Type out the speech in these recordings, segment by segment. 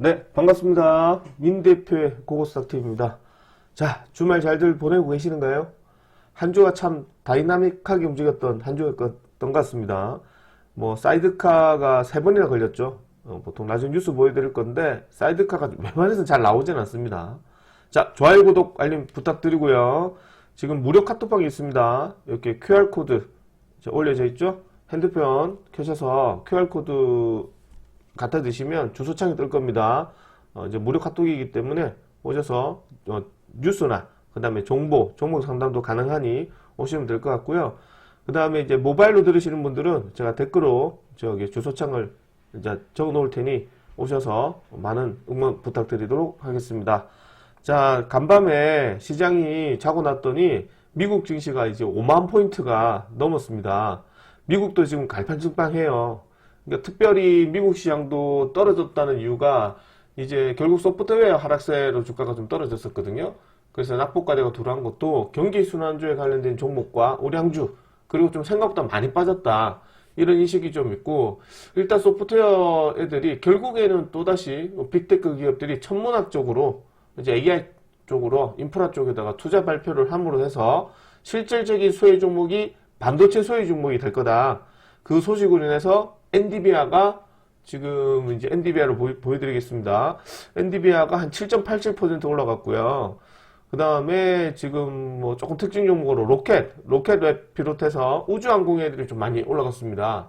네, 반갑습니다. 민 대표의 고고스탁TV입니다. 자, 주말 잘들 보내고 계시는가요? 한 주가 참 다이나믹하게 움직였던 한 주였던 것 같습니다. 사이드카가 3번이나 걸렸죠. 보통 나중에 뉴스 보여드릴 건데, 사이드카가 웬만해서 잘 나오진 않습니다. 자, 좋아요, 구독, 알림 부탁드리고요. 지금 무료 카톡방이 있습니다. 이렇게 QR코드 올려져 있죠? 핸드폰 켜셔서 QR코드 갖다 드시면 주소창이 뜰 겁니다. 이제 무료 카톡이기 때문에 오셔서 뉴스나 그 다음에 종목 상담도 가능하니 오시면 될 것 같고요. 그 다음에 이제 모바일로 들으시는 분들은 제가 댓글로 저기 주소창을 이제 적어 놓을 테니 오셔서 많은 응원 부탁드리도록 하겠습니다. 자, 간밤에 시장이 자고 났더니 미국 증시가 이제 5만 포인트가 넘었습니다. 미국도 지금 갈팡질팡해요. 그러니까 특별히 미국 시장도 떨어졌다는 이유가 이제 결국 소프트웨어 하락세로 주가가 좀 떨어졌었거든요. 그래서 낙폭과대가 들어간 것도 경기 순환주에 관련된 종목과 우량주 그리고 좀 생각보다 많이 빠졌다 이런 인식이 좀 있고, 일단 소프트웨어 애들이 결국에는 또다시 빅테크 기업들이 천문학적으로 이제 AI 쪽으로 인프라 쪽에다가 투자 발표를 함으로 해서 실질적인 소외 종목이 반도체 소외 종목이 될 거다. 그 소식으로 인해서 엔비디아가 지금 이제 엔비디아를 보여드리겠습니다. 엔비디아가 한 7.87% 올라갔고요. 그 다음에 지금 조금 특징 종목으로 로켓 비롯해서 우주항공 애들이 좀 많이 올라갔습니다.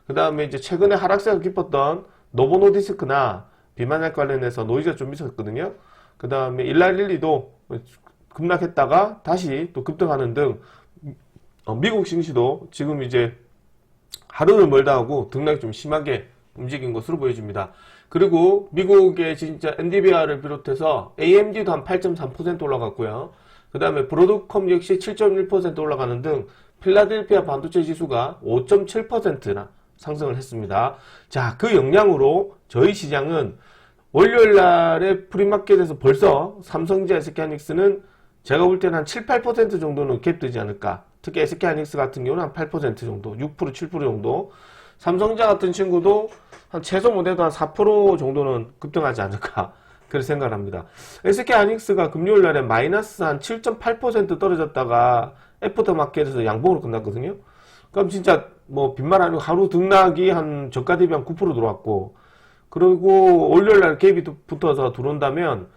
그 다음에 이제 최근에 하락세가 깊었던 노보노디스크나 비만약 관련해서 노이즈가 좀 있었거든요. 그 다음에 일라릴리도 급락했다가 다시 또 급등하는 등 미국 증시도 지금 이제 하루를 멀다 하고 등락이 좀 심하게 움직인 것으로 보여집니다. 그리고 미국의 진짜 엔비디아를 비롯해서 AMD도 한 8.3% 올라갔고요. 그 다음에 브로드컴 역시 7.1% 올라가는 등 필라델피아 반도체 지수가 5.7%나 상승을 했습니다. 자, 그 영향으로 저희 시장은 월요일 날에 프리마켓에서 벌써 삼성전자, SK하이닉스는 제가 볼 때는 한 7, 8% 정도는 갭되지 않을까. 특히 SK하이닉스 같은 경우는 한 8% 정도, 6%, 7% 정도. 삼성전자 같은 친구도 한 최소 못해도 한 4% 정도는 급등하지 않을까. 그렇게 생각을 합니다. SK하이닉스가 금요일 날에 마이너스 한 7.8% 떨어졌다가 애프터마켓에서 양봉으로 끝났거든요. 그럼 진짜 빈말 아니고 하루 등락이 한 저가 대비 한 9% 들어왔고, 그리고 월요일 날 갭이 붙어서 들어온다면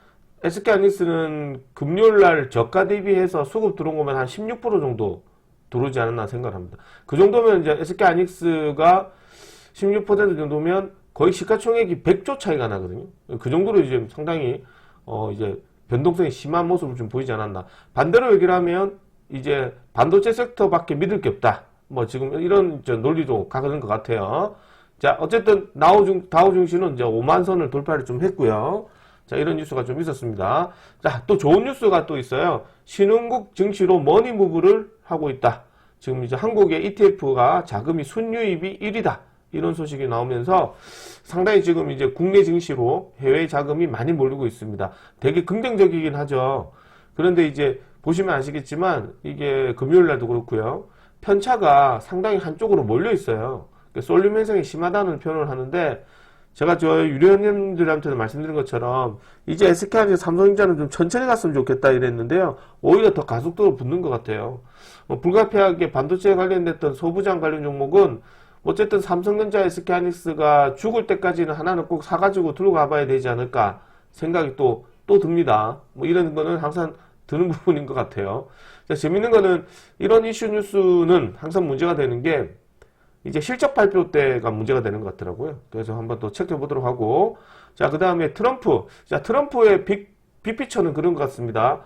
SK하이닉스는 금요일 날 저가 대비해서 수급 들어온 거면 한 16% 정도 들어오지 않았나 생각합니다. 그 정도면 이제 SK하이닉스가 16% 정도면 거의 시가총액이 100조 차이가 나거든요. 그 정도로 이제 상당히 이제 변동성이 심한 모습을 좀 보이지 않았나. 반대로 얘기를 하면 이제 반도체 섹터밖에 믿을 게 없다. 지금 이런 논리도 가는 것 같아요. 자, 어쨌든 다우 증시는 이제 5만 선을 돌파를 좀 했고요. 자, 이런 뉴스가 좀 있었습니다. 자, 또 좋은 뉴스가 또 있어요. 신흥국 증시로 머니무브를 하고 있다. 지금 이제 한국의 ETF가 자금이 순유입이 1위다. 이런 소식이 나오면서 상당히 지금 이제 국내 증시로 해외 자금이 많이 몰리고 있습니다. 되게 긍정적이긴 하죠. 그런데 이제 보시면 아시겠지만 이게 금요일 날도 그렇고요. 편차가 상당히 한쪽으로 몰려 있어요. 쏠림 현상이 심하다는 표현을 하는데, 제가 저 유료원님들한테도 말씀드린 것처럼 이제 SK하이닉스, 삼성전자는 좀 천천히 갔으면 좋겠다 이랬는데요. 오히려 더 가속도로 붙는 것 같아요. 불가피하게 반도체에 관련됐던 소부장 관련 종목은 어쨌든 삼성전자, SK하이닉스가 죽을 때까지는 하나는 꼭 사가지고 들고 가봐야 되지 않을까 생각이 또 듭니다. 이런 거는 항상 드는 부분인 것 같아요. 자, 재밌는 거는 이런 이슈 뉴스는 항상 문제가 되는 게 이제 실적 발표 때가 문제가 되는 것 같더라고요. 그래서 한번 또 체크해 보도록 하고, 자, 그 다음에 트럼프. 자, 트럼프의 빅피처는 그런 것 같습니다.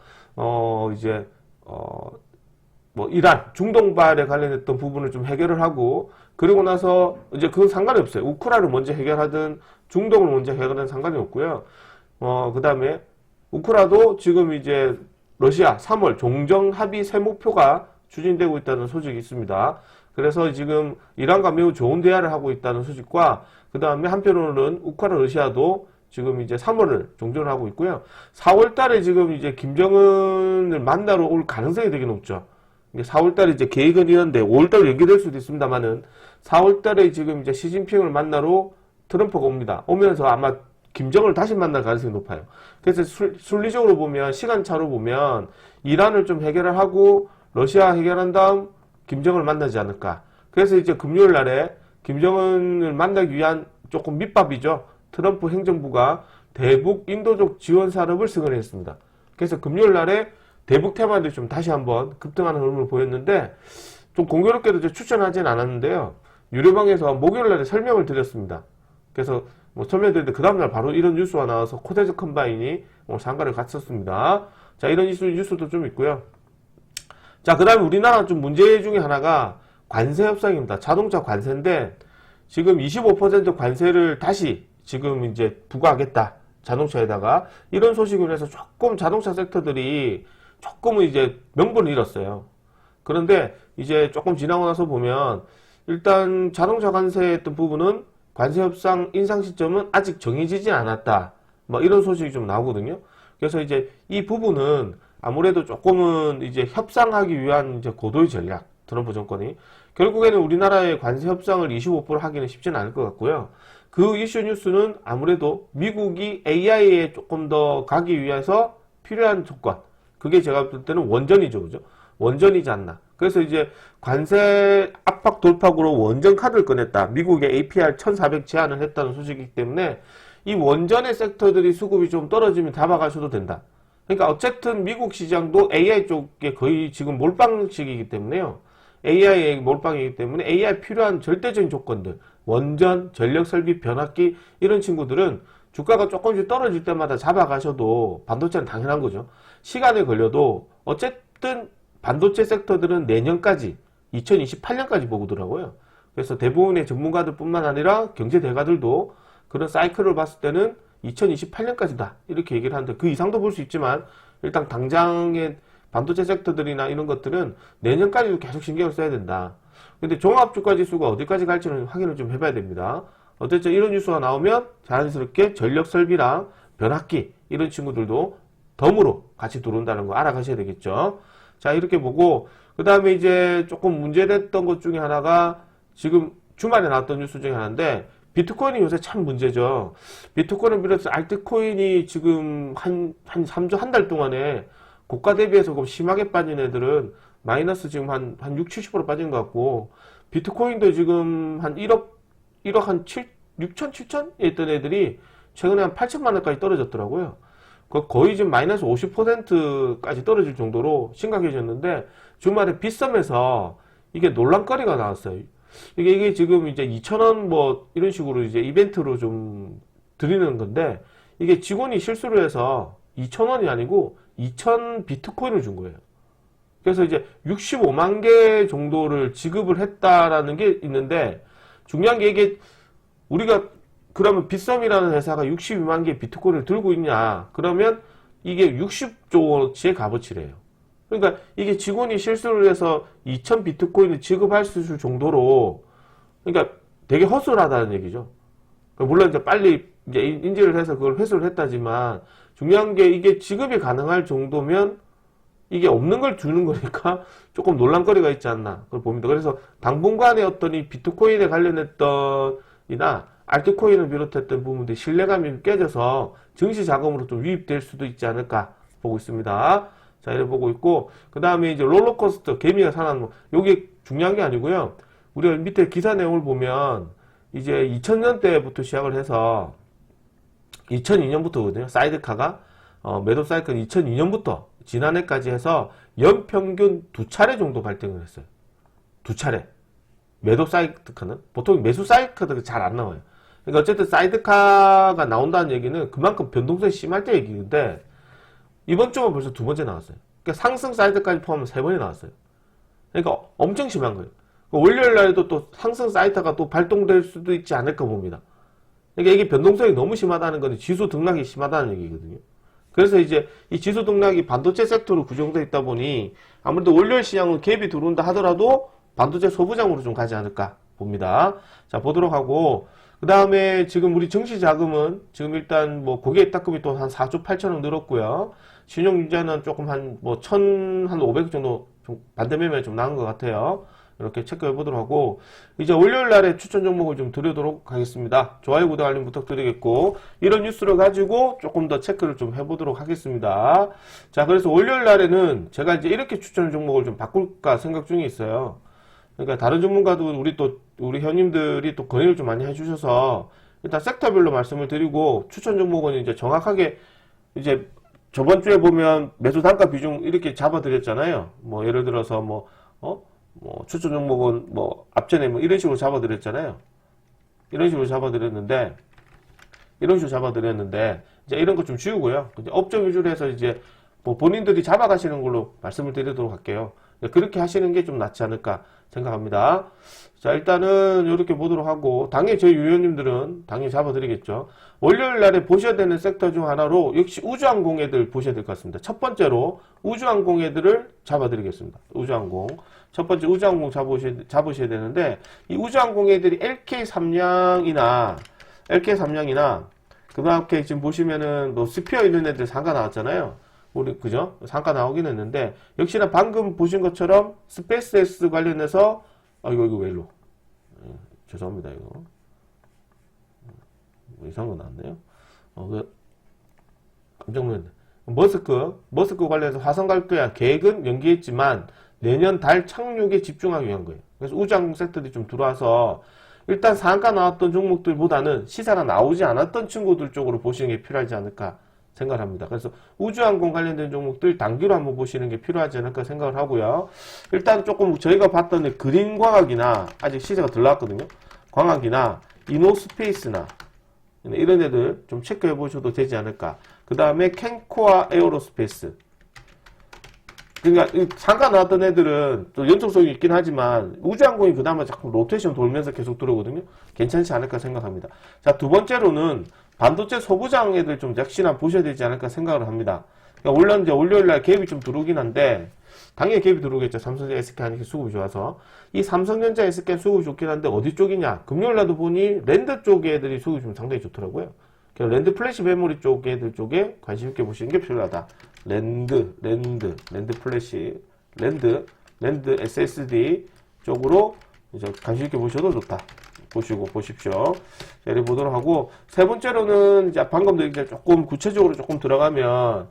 이란, 중동발에 관련했던 부분을 좀 해결을 하고, 그리고 나서 이제 그건 상관이 없어요. 우크라이나를 먼저 해결하든 중동을 먼저 해결하든 상관이 없고요. 그 다음에 우크라도 지금 이제 러시아 3월 종정 합의 새 목표가 추진되고 있다는 소식이 있습니다. 그래서 지금 이란과 매우 좋은 대화를 하고 있다는 소식과, 그 다음에 한편으로는 우크라이나, 러시아도 지금 이제 3월을 종전을 하고 있고요. 4월 달에 지금 이제 김정은을 만나러 올 가능성이 되게 높죠. 4월 달에 이제 계획은 이런데 5월 달로 연기될 수도 있습니다만은 4월 달에 지금 이제 시진핑을 만나러 트럼프가 옵니다. 오면서 아마 김정은을 다시 만날 가능성이 높아요. 그래서 순리적으로 보면, 시간차로 보면 이란을 좀 해결을 하고 러시아 해결한 다음 김정은을 만나지 않을까. 그래서 이제 금요일 날에 김정은을 만나기 위한 조금 밑밥이죠. 트럼프 행정부가 대북 인도적 지원 산업을 승인했습니다. 그래서 금요일 날에 대북 테마들이 좀 다시 한번 급등하는 흐름을 보였는데, 좀 공교롭게도 이제 추천하진 않았는데요. 유료방에서 목요일 날에 설명을 드렸습니다. 그래서 뭐 설명드렸는데 그 다음날 바로 이런 뉴스가 나와서 코데즈 컴바인이 상가를 갔었습니다. 자, 이런 뉴스도 좀 있고요. 자, 그 다음에 우리나라 좀 문제 중에 하나가 관세 협상입니다. 자동차 관세인데 지금 25% 관세를 다시 지금 이제 부과하겠다. 자동차에다가 이런 소식으로 해서 조금 자동차 섹터들이 조금은 이제 명분을 잃었어요. 그런데 이제 조금 지나고 나서 보면 일단 자동차 관세했던 부분은 관세 협상 인상 시점은 아직 정해지지 않았다. 뭐 이런 소식이 좀 나오거든요. 그래서 이제 이 부분은 아무래도 조금은 이제 협상하기 위한 이제 고도의 전략, 트럼프 정권이 결국에는 우리나라의 관세 협상을 25% 하기는 쉽지는 않을 것 같고요. 그 이슈 뉴스는 아무래도 미국이 AI에 조금 더 가기 위해서 필요한 조건, 그게 제가 볼 때는 원전이죠, 그죠? 원전이지 않나. 그래서 이제 관세 압박 돌파구로 원전 카드를 꺼냈다. 미국의 APR 1400 제한을 했다는 소식이기 때문에 이 원전의 섹터들이 수급이 좀 떨어지면 잡아가셔도 된다. 그러니까 어쨌든 미국 시장도 AI 쪽에 거의 지금 몰빵식이기 때문에요. AI의 몰빵이기 때문에 AI 필요한 절대적인 조건들, 원전, 전력 설비, 변압기 이런 친구들은 주가가 조금씩 떨어질 때마다 잡아가셔도 반도체는 당연한 거죠. 시간이 걸려도 어쨌든 반도체 섹터들은 내년까지 2028년까지 보더라고요. 그래서 대부분의 전문가들 뿐만 아니라 경제 대가들도 그런 사이클을 봤을 때는 2028년까지다 이렇게 얘기를 하는데 그 이상도 볼 수 있지만 일단 당장의 반도체 섹터들이나 이런 것들은 내년까지도 계속 신경을 써야 된다. 근데 종합주가지수가 어디까지 갈지는 확인을 좀 해봐야 됩니다. 어쨌든 이런 뉴스가 나오면 자연스럽게 전력 설비랑 변압기 이런 친구들도 덤으로 같이 들어온다는 거 알아가셔야 되겠죠. 자, 이렇게 보고 그 다음에 이제 조금 문제됐던 것 중에 하나가 지금 주말에 나왔던 뉴스 중에 하나인데 비트코인이 요새 참 문제죠. 비트코인을 비롯해서 알트코인이 지금 한 3주 한 달 동안에 고가 대비해서 조금 심하게 빠진 애들은 마이너스 지금 한 6, 70% 빠진 것 같고 비트코인도 지금 한 1억 한 6천, 7천에 있던 애들이 최근에 한 8천만 원까지 떨어졌더라고요. 거의 지금 마이너스 50%까지 떨어질 정도로 심각해졌는데 주말에 빗썸에서 이게 논란거리가 나왔어요. 이게 지금 이제 2,000원 뭐 이런 식으로 이제 이벤트로 좀 드리는 건데 이게 직원이 실수를 해서 2,000원이 아니고 2,000 비트코인을 준 거예요. 그래서 이제 65만 개 정도를 지급을 했다라는 게 있는데 중요한 게 이게 우리가 그러면 빗썸이라는 회사가 62만 개의 비트코인을 들고 있냐? 그러면 이게 60조치의 값어치래요. 그러니까 이게 직원이 실수를 해서 2,000 비트코인을 지급할 수 있을 정도로 그러니까 되게 허술하다는 얘기죠. 물론 이제 빨리 이제 인지를 해서 그걸 회수를 했다지만 중요한 게 이게 지급이 가능할 정도면 이게 없는 걸 주는 거니까 조금 논란거리가 있지 않나 그걸 봅니다. 그래서 당분간에 어떤 이 비트코인에 관련했던 이나 알트코인을 비롯했던 부분들이 신뢰감이 깨져서 증시 자금으로 좀 유입될 수도 있지 않을까 보고 있습니다. 자, 이래 보고 있고, 그 다음에 이제 롤러코스터, 개미가 사는, 요게 중요한 게 아니고요. 우리가 밑에 기사 내용을 보면, 이제 2000년대부터 시작을 해서, 2002년부터거든요. 사이드카가, 매도 사이클 2002년부터 지난해까지 해서 연평균 2차례 정도 발생을 했어요. 2차례. 매도 사이드카는? 보통 매수 사이드카가 잘 안 나와요. 그러니까 어쨌든 사이드카가 나온다는 얘기는 그만큼 변동성이 심할 때 얘기인데 이번 주만 벌써 2번째 나왔어요. 그러니까 상승 사이드까지 포함하면 3번이 나왔어요. 그러니까 엄청 심한 거예요. 월요일 날에도 또 상승 사이드가 또 발동될 수도 있지 않을까 봅니다. 그러니까 이게 변동성이 너무 심하다는 건 지수 등락이 심하다는 얘기거든요. 그래서 이제 이 지수 등락이 반도체 섹터로 구성되어 있다 보니 아무래도 월요일 시장은 갭이 들어온다 하더라도 반도체 소부장으로 좀 가지 않을까 봅니다. 자, 보도록 하고 그 다음에 지금 우리 증시 자금은 지금 일단 뭐 고객 입탁금이 또 한 4조 8천억 늘었고요. 신용유자는 조금 한 1,500 정도 좀 반대 매매 좀 나은 것 같아요. 이렇게 체크해 보도록 하고, 이제 월요일 날에 추천 종목을 좀 드리도록 하겠습니다. 좋아요, 구독, 알림 부탁드리겠고, 이런 뉴스를 가지고 조금 더 체크를 좀 해보도록 하겠습니다. 자, 그래서 월요일 날에는 제가 이제 이렇게 추천 종목을 좀 바꿀까 생각 중에 있어요. 그러니까 다른 전문가도 우리 현님들이 또 건의를 좀 많이 해주셔서, 일단 섹터별로 말씀을 드리고, 추천 종목은 이제 정확하게, 이제 저번 주에 보면 매수 단가 비중 이렇게 잡아드렸잖아요. 뭐 예를 들어서 추천 종목은 뭐 앞전에 뭐 이런 식으로 잡아드렸잖아요. 이런 식으로 잡아드렸는데 이제 이런 거 좀 지우고요. 이제 업종 위주로 해서 이제 뭐 본인들이 잡아가시는 걸로 말씀을 드리도록 할게요. 그렇게 하시는 게 좀 낫지 않을까 생각합니다. 자, 일단은 이렇게 보도록 하고, 당연히 저희 유료님들은 당연히 잡아드리겠죠. 월요일 날에 보셔야 되는 섹터 중 하나로 역시 우주항공애들 보셔야 될 것 같습니다. 첫 번째로 우주항공애들을 잡아드리겠습니다. 우주항공. 첫 번째 우주항공 잡으셔야 되는데, 이 우주항공애들이 LK3량이나, 그 다음에 지금 보시면은 뭐 스피어 있는 애들 상가 나왔잖아요. 그죠? 상가 나오긴 했는데, 역시나 방금 보신 것처럼 스페이스X 관련해서, 이거 왜 일로? 죄송합니다, 이거. 이상한 거 나왔네요. 깜짝 놀랐네. 머스크 관련해서 화성 갈 거야. 계획은 연기했지만, 내년 달 착륙에 집중하기 위한 거예요. 그래서 우주항공 섹터들이 좀 들어와서, 일단 상가 나왔던 종목들보다는 시사가 나오지 않았던 친구들 쪽으로 보시는 게 필요하지 않을까 생각을 합니다. 그래서 우주항공 관련된 종목들 단기로 한번 보시는 게 필요하지 않을까 생각을 하고요. 일단 조금 저희가 봤던 그린광학이나 아직 시세가 덜 나왔거든요. 광학이나 이노스페이스나 이런 애들 좀 체크해 보셔도 되지 않을까. 그 다음에 캔코아 에어로스페이스. 그러니까 상가 나왔던 애들은 또 연속성이 있긴 하지만 우주항공이 그나마 자꾸 로테이션 돌면서 계속 들어오거든요. 괜찮지 않을까 생각합니다. 자, 두 번째로는 반도체 소부장 애들 좀 역시나 보셔야 되지 않을까 생각을 합니다. 그러니까 물론 이제 월요일날 갭이 좀 들어오긴 한데, 당연히 갭이 들어오겠죠. 삼성전자 SK 하니까 수급이 좋아서. 이 삼성전자 SK 수급이 좋긴 한데 어디 쪽이냐? 금요일날도 보니 랜드 쪽 애들이 수급이 좀 상당히 좋더라고요. 그래서 랜드 플래시 메모리 쪽 애들 쪽에 관심 있게 보시는 게 필요하다. 랜드 플래시, 랜드 SSD 쪽으로 이제 관심 있게 보셔도 좋다. 보십시오. 예를 보도록 하고, 세 번째로는 이제 방금도 이제 조금 구체적으로 조금 들어가면,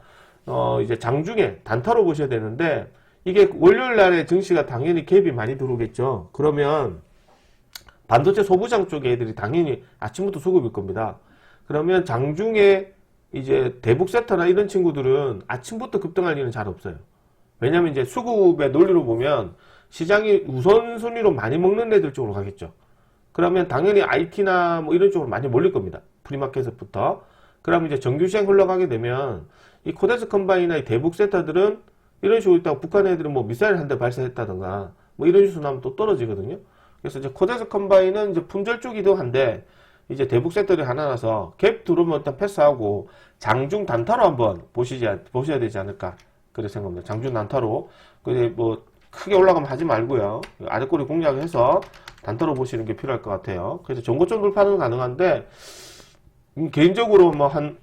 이제 장중에 단타로 보셔야 되는데, 이게 월요일 날에 증시가 당연히 갭이 많이 들어오겠죠. 그러면 반도체 소부장 쪽 애들이 당연히 아침부터 수급일 겁니다. 그러면 장중에 이제 대북 세터나 이런 친구들은 아침부터 급등할 일은 잘 없어요. 왜냐면 이제 수급의 논리로 보면 시장이 우선순위로 많이 먹는 애들 쪽으로 가겠죠. 그러면 당연히 IT나 뭐 이런 쪽으로 많이 몰릴 겁니다. 프리마켓부터. 그러면 이제 정규 시장 흘러가게 되면 이 코데스 컴바인이나 이 대북 세터들은 이런 식으로 있다가 북한 애들은 뭐 미사일 한 대 발사했다던가 뭐 이런 뉴스 나면 또 떨어지거든요. 그래서 이제 코데스 컴바인은 이제 품절 쪽이기도 한데 이제 대북 세터들이 하나 나서 갭 들어오면 일단 패스하고 장중 단타로 한번 보셔야 되지 않을까. 그래 생각합니다. 장중 단타로. 근데 뭐 크게 올라가면 하지 말고요. 아래꼬리 공략해서 단타로 보시는 게 필요할 것 같아요. 그래서 전고점 돌파는 가능한데, 개인적으로 뭐 한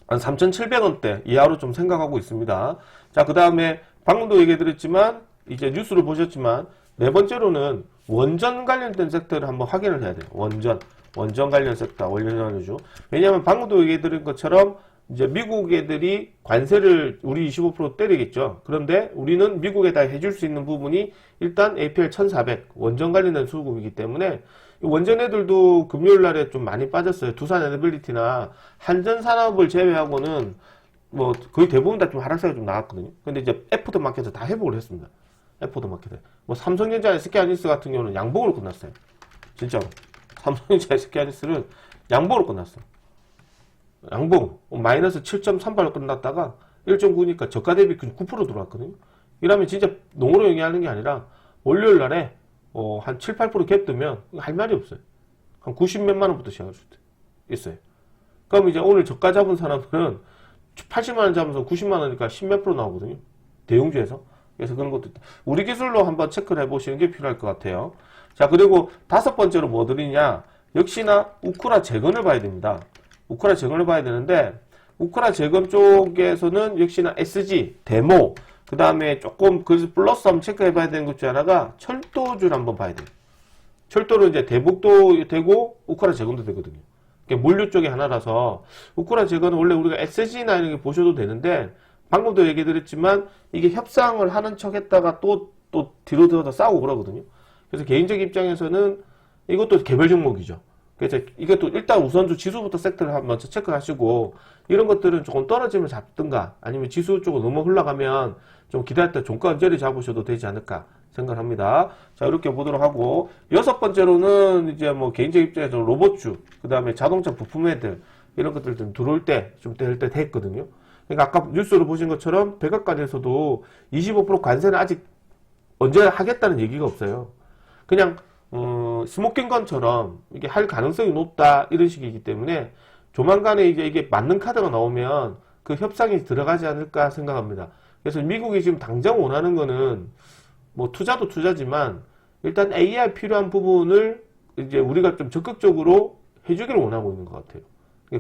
3,700원대 이하로 좀 생각하고 있습니다. 자, 그 다음에 방금도 얘기 드렸지만, 이제 뉴스를 보셨지만, 네 번째로는 원전 관련된 섹터를 한번 확인을 해야 돼요. 원전 관련 섹터, 원전주. 왜냐하면 방금도 얘기 드린 것처럼, 이제 미국 애들이 관세를 우리 25% 때리겠죠. 그런데 우리는 미국에다 해줄 수 있는 부분이 일단 APL 1400 원전 관련된 수급이기 때문에 원전 애들도 금요일 날에 좀 많이 빠졌어요. 두산 에너빌리티나 한전 산업을 제외하고는 뭐 거의 대부분 다 좀 하락세가 좀 나왔거든요. 근데 이제 애프터 마켓에서 다 회복을 했습니다. 애프터 마켓에. 뭐 삼성전자 SK하이닉스 같은 경우는 양봉으로 끝났어요. 진짜로. 삼성전자 SK하이닉스는 양봉으로 끝났어요. 양봉 마이너스 7.38로 끝났다가 1.9니까 저가 대비 9% 들어왔거든요. 이러면 진짜 농으로 영위하는 게 아니라 월요일 날에 한 7, 8% 갭 뜨면 할 말이 없어요. 한 90 몇만 원부터 시작할 수 있어요. 그럼 이제 오늘 저가 잡은 사람들은 80만 원 잡으면서 90만 원이니까 10 몇 프로 나오거든요. 대용주에서. 그래서 그런 것도 있다. 우리 기술로 한번 체크를 해보시는 게 필요할 것 같아요. 자, 그리고 다섯 번째로 뭐 드리냐? 역시나 우크라 재건을 봐야 됩니다. 우크라 재건을 봐야 되는데 우크라 재건 쪽에서는 역시나 SG, 데모 그 다음에 조금 그래서 플러스 한번 체크해 봐야 되는 것 중 하나가 철도주를 한번 봐야 돼요. 철도는 이제 대북도 되고 우크라 재건도 되거든요. 물류 쪽에 하나라서 우크라 재건은 원래 우리가 SG나 이런 게 보셔도 되는데 방금도 얘기 드렸지만 이게 협상을 하는 척 했다가 또 뒤로 들어서 싸우고 그러거든요. 그래서 개인적 입장에서는 이것도 개별 종목이죠. 그래서 이것도 일단 우선주 지수부터 섹터를 한번 체크하시고 이런 것들은 조금 떨어지면 잡든가 아니면 지수 쪽으로 너무 흘러가면 좀 기다렸다 종가 언저리 잡으셔도 되지 않을까 생각합니다. 자, 이렇게 보도록 하고 여섯 번째로는 이제 뭐 개인적 입장에서 로봇주, 그 다음에 자동차 부품 애들 이런 것들 좀 들어올 때 좀 될 때 됐거든요. 그러니까 아까 뉴스로 보신 것처럼 백악관에서도 25% 관세는 아직 언제 하겠다는 얘기가 없어요. 그냥 스모킹건처럼 이게 할 가능성이 높다 이런 식이기 때문에 조만간에 이게 맞는 카드가 나오면 그 협상이 들어가지 않을까 생각합니다. 그래서 미국이 지금 당장 원하는 거는 뭐 투자도 투자지만 일단 AR 필요한 부분을 이제 우리가 좀 적극적으로 해주기를 원하고 있는 것 같아요.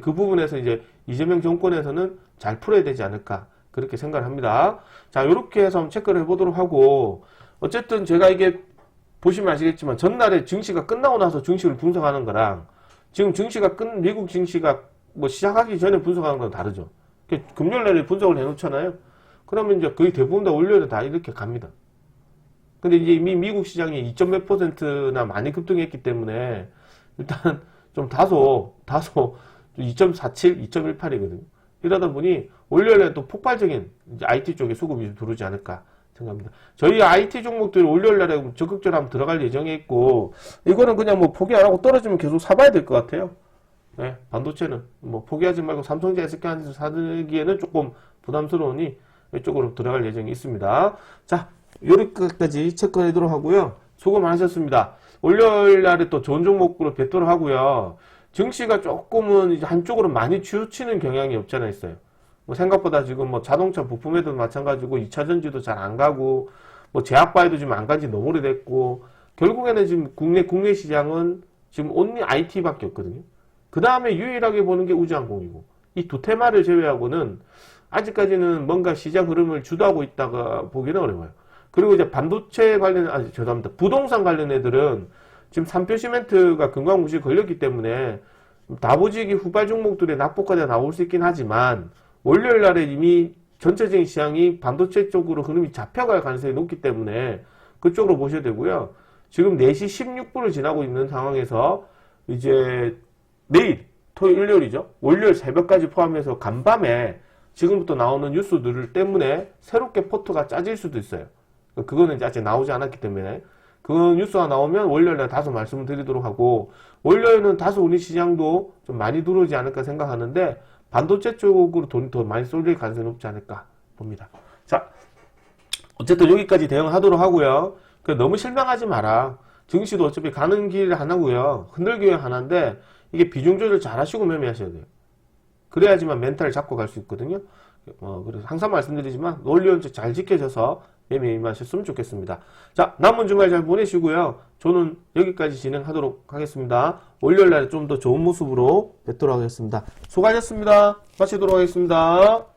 그 부분에서 이제 이재명 정권에서는 잘 풀어야 되지 않을까 그렇게 생각을 합니다. 자, 이렇게 해서 한번 체크를 해보도록 하고 어쨌든 제가 이게 보시면 아시겠지만 전날에 증시가 끝나고 나서 증시를 분석하는 거랑 지금 증시가 미국 증시가 뭐 시작하기 전에 분석하는 건 다르죠. 금요일날에 분석을 해놓잖아요. 그러면 이제 거의 대부분 다 월요일에 다 이렇게 갑니다. 근데 이제 이미 미국 시장이 2점 몇 %나 많이 급등했기 때문에 일단 좀 다소 2.47, 2.18이거든요. 이러다 보니 월요일에 또 폭발적인 이제 IT 쪽에 수급이 들어오지 않을까 생각합니다. 저희 IT 종목들 월요일날에 적극적으로 한번 들어갈 예정에 있고 이거는 그냥 뭐 포기 안 하고 떨어지면 계속 사봐야 될 것 같아요. 네, 반도체는 뭐 포기하지 말고 삼성전자 SK한테서 사기에는 조금 부담스러우니 이쪽으로 들어갈 예정이 있습니다. 자, 여기까지 체크하도록 하고요. 수고 많으셨습니다. 월요일날에 또 좋은 종목으로 뵙도록 하고요. 증시가 조금은 이제 한쪽으로 많이 치우치는 경향이 없잖아 있어요. 뭐 생각보다 지금 뭐 자동차 부품에도 마찬가지고 2차전지도 잘 안 가고 뭐 제약바에도 지금 안 간지 너무 오래됐고 결국에는 지금 국내 시장은 지금 온리 IT밖에 없거든요. 그 다음에 유일하게 보는 게 우주항공이고 이 두 테마를 제외하고는 아직까지는 뭔가 시장 흐름을 주도하고 있다가 보기는 어려워요. 그리고 이제 반도체 관련, 죄송합니다. 부동산 관련 애들은 지금 삼표 시멘트가 금강무시 걸렸기 때문에 다보지기 후발 종목들의 낙폭과가 나올 수 있긴 하지만 월요일 날에 이미 전체적인 시장이 반도체 쪽으로 흐름이 잡혀갈 가능성이 높기 때문에 그쪽으로 보셔야 되고요. 지금 4시 16분을 지나고 있는 상황에서 이제 내일 토요일 일요일이죠. 월요일 새벽까지 포함해서 간밤에 지금부터 나오는 뉴스들 때문에 새롭게 포트가 짜질 수도 있어요. 그거는 이제 아직 나오지 않았기 때문에 그 뉴스가 나오면 월요일에 다소 말씀을 드리도록 하고 월요일은 다소 우리 시장도 좀 많이 들어오지 않을까 생각하는데 반도체 쪽으로 돈이 더 많이 쏠릴 가능성이 높지 않을까 봅니다. 자, 어쨌든 여기까지 대응하도록 하고요. 너무 실망하지 마라. 증시도 어차피 가는 길 하나고요. 흔들기회 하나인데 이게 비중 조절 잘 하시고 매매하셔야 돼요. 그래야지만 멘탈을 잡고 갈 수 있거든요. 그래서 항상 말씀드리지만 논리원칙 잘 지켜져서 매매 임하셨으면 좋겠습니다. 자, 남은 주말 잘 보내시고요. 저는 여기까지 진행하도록 하겠습니다. 월요일날에 좀 더 좋은 모습으로 뵙도록 하겠습니다. 수고하셨습니다. 마치도록 하겠습니다.